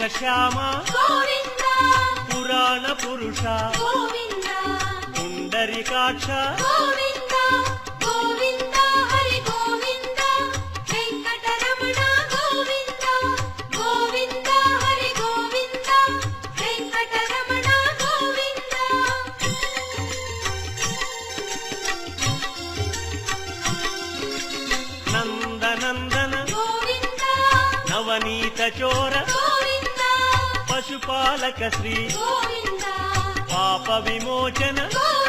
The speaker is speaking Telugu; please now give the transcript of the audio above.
మేఘశ్యామ గోవింద పురాణ పురుష గోవింద పుండరీకాక్ష గోవింద గోవింద హరి గోవింద వెంకటరమణ గోవింద గోవింద హరి గోవింద వెంకటరమణ గోవింద నందనందన గోవింద నవనీత చోర గోవింద పశుపాలక శ్రీ గోవింద పాప విమోచన గోవింద